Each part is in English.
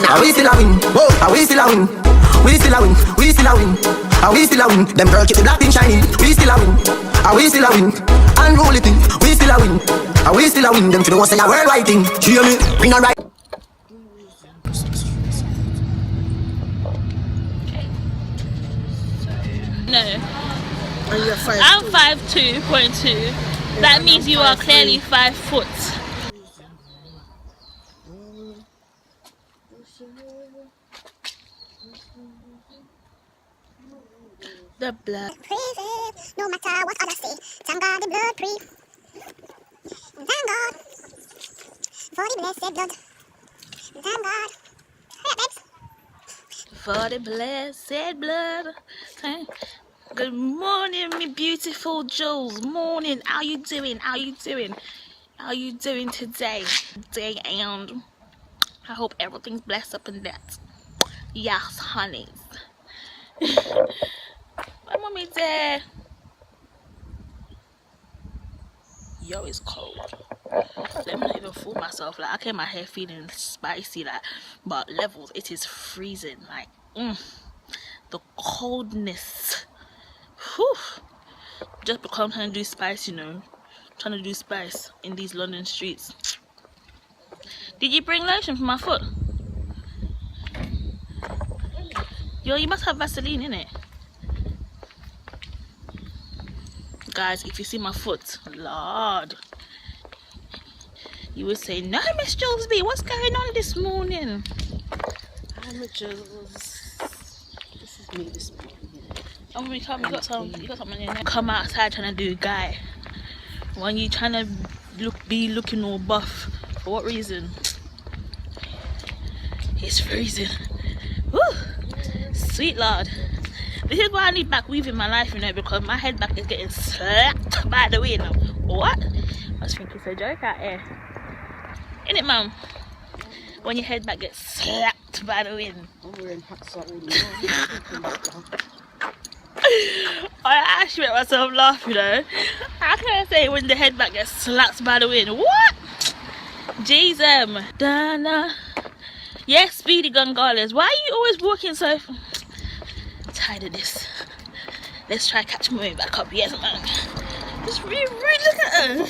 Are we still a win? Are we still a win? We still a win. We still a win. Are we still a win? Them girl keep the black pin shining. We still a win. Are we still a win? Unruly thing. We still a win. Are we still a win? Them to the one say a worldwide thing. Hear me? Bring on right. No. I'm 5'2.2. That means you are clearly 5 foot. The blood. No matter what others say, thank God the blood free. Thank God for the blessed blood. Thank God. For the blessed blood. Okay. Good morning, me beautiful Jules. Morning. How you doing? How you doing? How you doing today? And I hope everything's blessed up in that. Yes, honeys. My mommy there. Yo, it's cold. Let me not even fool myself. Like I came my hair feeling spicy, like, but levels it is freezing. Like the coldness. Whew. Just because I'm trying to do spice, you know. Trying to do spice in these London streets. Did you bring lotion for my foot? Yo, you must have Vaseline in it. Guys, if you see my foot, Lord, you would say, no, Msjulzb, what's going on this morning? Hi, Msjulzb. This is me this morning. And when you come, you got something in your neck. Come outside trying to do a guy. When you trying to be looking all buff, for what reason? It's freezing. Woo! Sweet Lord. This is why I need back weave in my life, you know, because my head back is getting slapped by the wind. What? I was thinking it's a joke out here. Innit, mum? When your head back gets slapped by the wind. I'm wearing hot socks all I actually made myself laugh, you know. How can I say when the head back gets slapped by the wind? What? Jesus. Dana. Yes, Speedy Gonzalez. Why are you always walking so... Tired of this. Let's try catch my way back up. Yes, man. Just really look at her.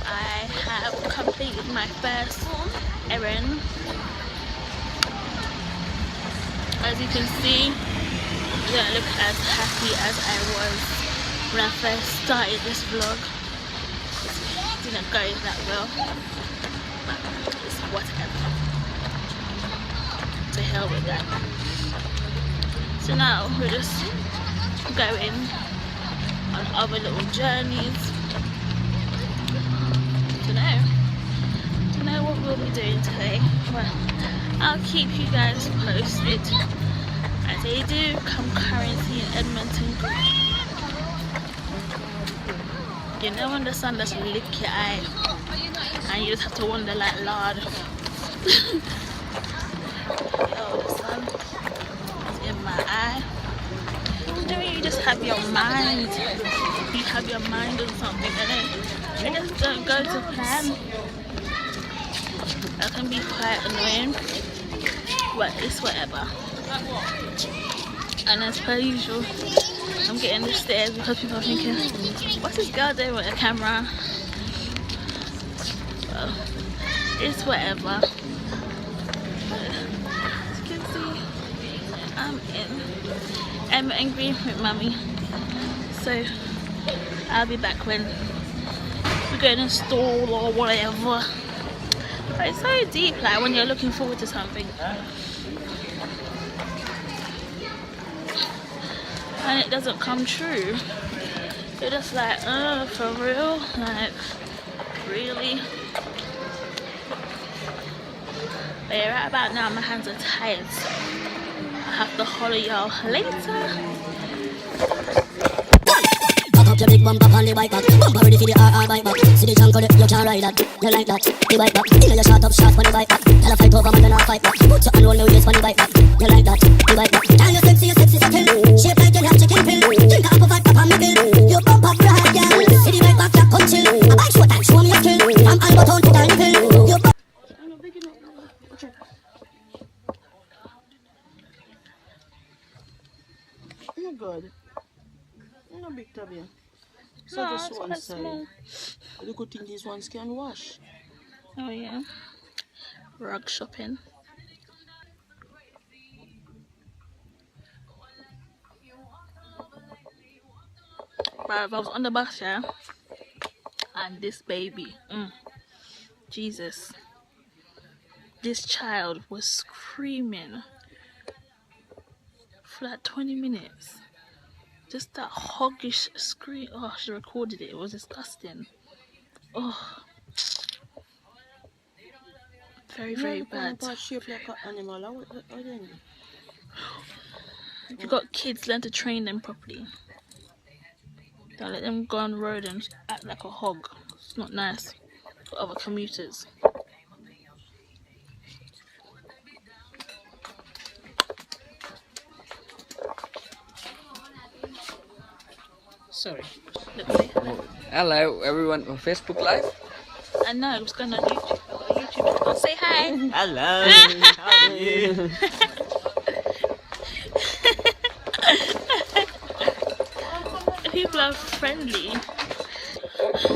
I have completed my first errand. As you can see, I don't look as happy as I was when I first started this vlog. It didn't go that well, but it's whatever. To hell with that. So now we're just going on other little journeys. Don't know what we'll be doing today, but I'll keep you guys posted as they do come currency in Edmonton. You know when the sun just lick your eye and you just have to wonder like, Lord. Oh, the sun is in my eye. You know, you just have your mind. You have your mind on something and then it just don't go to plan. That can be quite annoying, but it's whatever. And as per usual, I'm getting the stairs because people are thinking, what's this girl doing with a camera? Well, it's whatever. As you can see, I'm in angry with mummy, so I'll be back when we go in a stall or whatever. But it's so deep, like when you're looking forward to something and it doesn't come true, you're just like, for real? Like, really? But yeah, right about now my hands are tired, so I have to holler y'all later. up your big bumper on the bike back. Bumper ready for the RR bike back. See the junk on it, you can't ride that. You like that, the bike back. You know you shot up shots on the bike back. Tell a fight over man, then I'll fight back. Put your hand round the waist on the bike back. You like that, the bike back. Tell you sexy something. Shape like you have chicken pill. Drink a cup of vodka on me bill. You bump up right, girl. See the bike back, that come chill. A bike short and show me your skill. From Alberton to Tiny Pill. You bump. Oh good. No big tabby. So No, just it's one quite side. small. The good thing these ones can wash. Oh yeah. Rug shopping. Right, I was on the bus, yeah, and this baby, Jesus, this child was screaming for like 20 minutes. Just that hoggish scream. Oh, she recorded it. It was disgusting. Oh, very, very bad. Shaped like an animal. If you got kids, learn to train them properly. Don't let them go on the road and act like a hog. It's not nice for other commuters. Sorry. Hello everyone on Facebook Live. I know, it's going on YouTube. YouTube. Go say hi. Hello. How are you? People are friendly.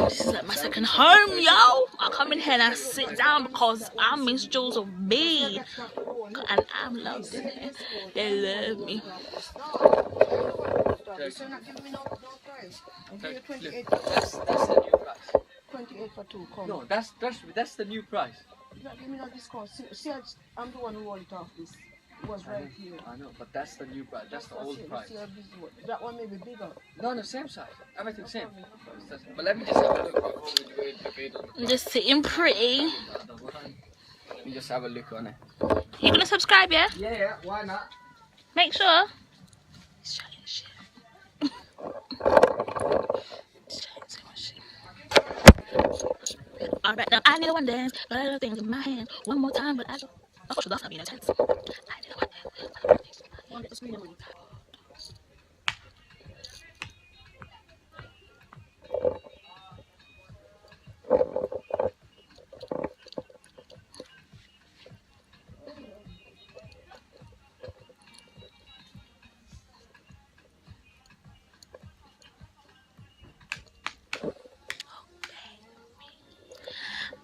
This is like my second home, yo. I come in here and I sit down because I'm Msjulzb and I'm loved in here. They love me. So not giving me no price. I'll give you 28. That's the new price. 28 for 2. Come. No, that's the new price. You're not giving me no discount. See, I'm the one who rolled it off this. It was right here. I know, but that's the new price. That's the old price. See how busy one. That one may be bigger. No, same size. Everything same. But let me just have a look before we do a debate on I'm just sitting pretty. Let me just have a look on it. You gonna subscribe, yeah? Yeah, why not? Make sure. He's chatting shit. He's chatting so much shit. Alright, now I need a one dance. Got a lot of things in my hand. One more time, but I don't. Of course, that's not being intense. I need a one dance. Want to get the screen on.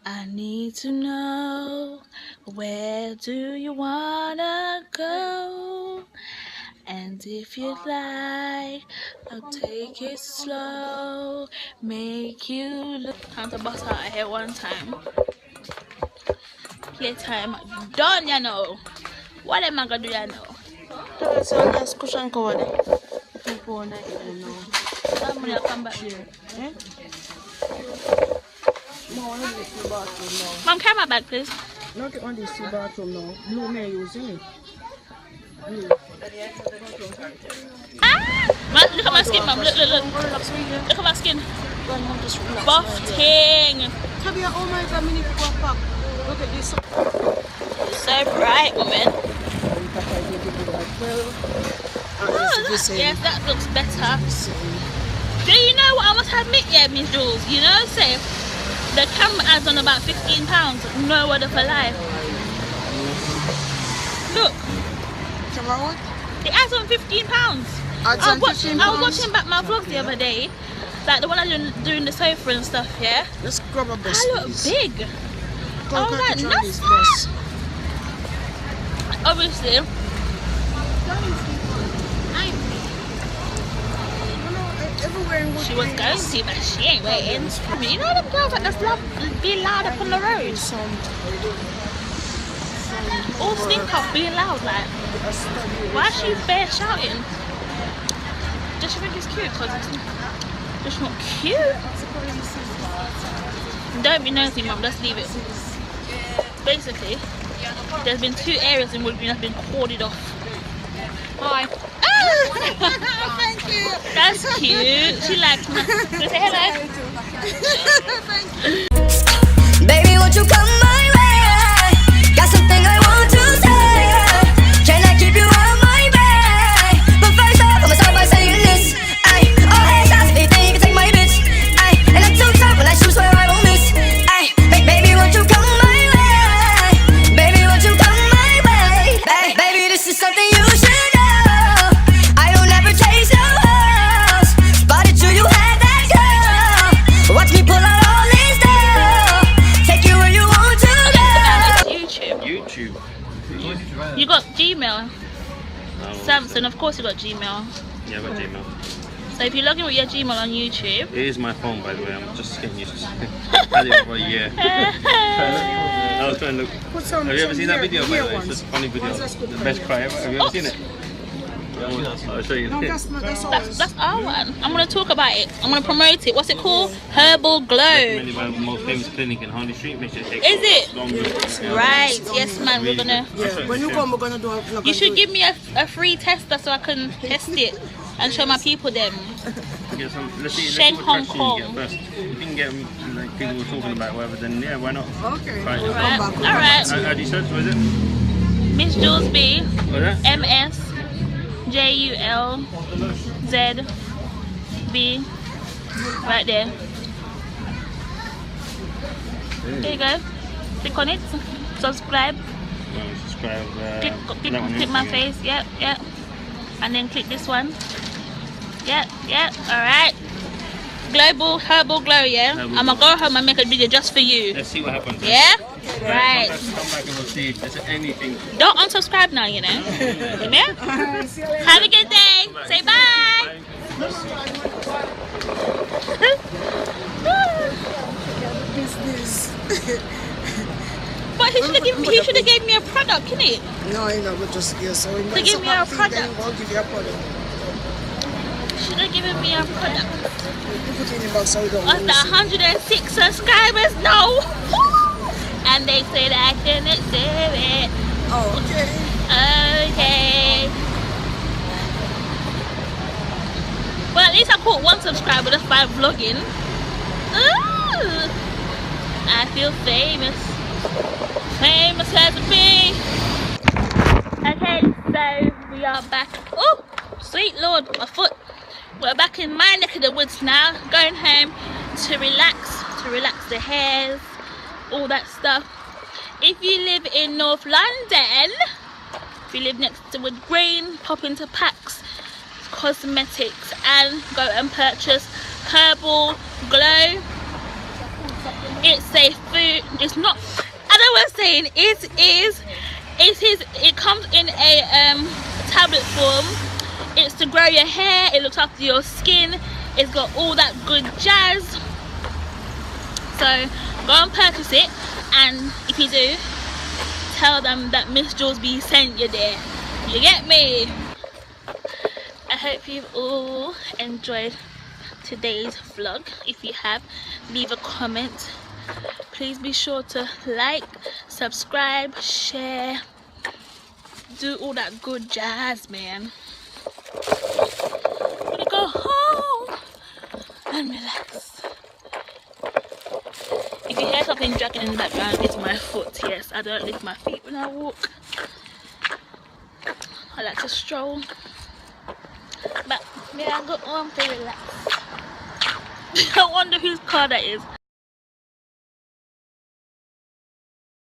I need to know, where do you wanna go? And if you'd like, I'll take it slow, make you look. Time to bust out of here one time. Playtime done, you know. What am I gonna do, you know? So that's cushion cover there. People on that, you know. That money will come back here. Eh? No, I don't use the bathroom now. Mom, carry my bag, please. Not get on this bathroom now. Blue may using it. Blue. Ah! Look at my skin, Mom. Look. Look at my skin. Buffing. Oh my God, mini pack. Look at this. It's so bright, woman. Oh, yes, that looks better. Do you know what I must admit, yeah, Miss Jules? You know, say the camera adds on about £15. No word of a lie. Look. It adds on £15. I was watching back my vlog the other day, like the one I doing the sofa and stuff. Yeah. Let's grab a bus. I look big. Oh, that nuts. Obviously. She was going to, but she ain't waiting. You know them girls that just love being loud up on the road? All stink off being loud, like. Why is she bare shouting? Does she think it's cute? Because it's just not cute. Don't be nosy, Mum, just leave it. Basically, there's been 2 areas in Woodgreen that have been corded off. Hi. Thank you. That's cute. She likes me. Say hello. Baby, won't you come my way? Got something I want to say. Can I keep you on my way? But first off, I'ma start by saying this. Ay, all hands shots, they think you can take my bitch. Ay, and I'm too tough when I shoot, swear I won't miss. Ay, baby, won't you come my way? Baby, won't you come my way? Baby, this is something you should know. I don't ever chase no hoes. Spotted you had that girl. Watch me pull out all this dough. Take you where you want to go. YouTube. YouTube. You got Gmail. Samson, of course you got Gmail. Yeah, I've got Gmail. So if you log in with your Gmail on YouTube. It is my phone, by the way. I'm just getting used to it. I had it for a year. I was trying to look. Have you ever seen that video, by the way? It's just a funny video. The best cry ever. Have you ever seen it? I'll show you. That's our one. I'm gonna talk about it. I'm gonna promote it. What's it called? Herbal Glow. Recommended by the most famous clinic in Harley Street. Make sure it takes Is it? longer. Right. Yes, man. We're gonna. Yeah, when you come, we're gonna do a vlog. You should give me a free tester so I can test it and show my people them. Get some, let's see Sheng what Hong traction Kong. you get first. If you can get like people talking about whatever, then yeah, why not? Okay. Right. Alright. Alright. How do you search? What is it? Msjulzb. What is that? MSJULZB. Right there. There you go. Click on it. Subscribe. Subscribe. Click my face. Yep. And then click this one. Yep. Alright. Global Herbal Glow, yeah? Herbal I'm gonna go home and make a video just for you. Let's see what happens. Yeah? Right. Come back and we'll see if there's anything. Don't unsubscribe now, you know? Yeah? Have a good day. Say bye. But he should have gave me a product, innit it? No, you know, but just yeah. So we To give me a product. We'll give you a product. Should have given me a product. You put it in the box so we don't After lose it. 106 subscribers, no. And they said I couldn't do it. Oh, okay. Okay. Well, at least I caught one subscriber just by vlogging. Ooh, I feel famous. Famous as a bee. Okay, so we are back. Oh, sweet Lord, my foot. We're back in my neck of the woods now. Going home to relax the hairs, all that stuff. If you live in North London, if you live next to Wood Green, pop into Pax Cosmetics and go and purchase Herbal Glow. It's a food. It's not. As I was saying, it comes in a tablet form. It's to grow your hair. It looks after your skin. It's got all that good jazz. So go and purchase it, and if you do, tell them that Msjulzb sent you there. You get me? I hope you've all enjoyed today's vlog. If you have, leave a comment. Please be sure to like, subscribe, share, do all that good jazz, man. I'm gonna go home and relax. If you hear something dragging in the background, it's my foot. Yes, I don't lift my feet when I walk. I like to stroll. But yeah, I got home to relax. I wonder whose car that is.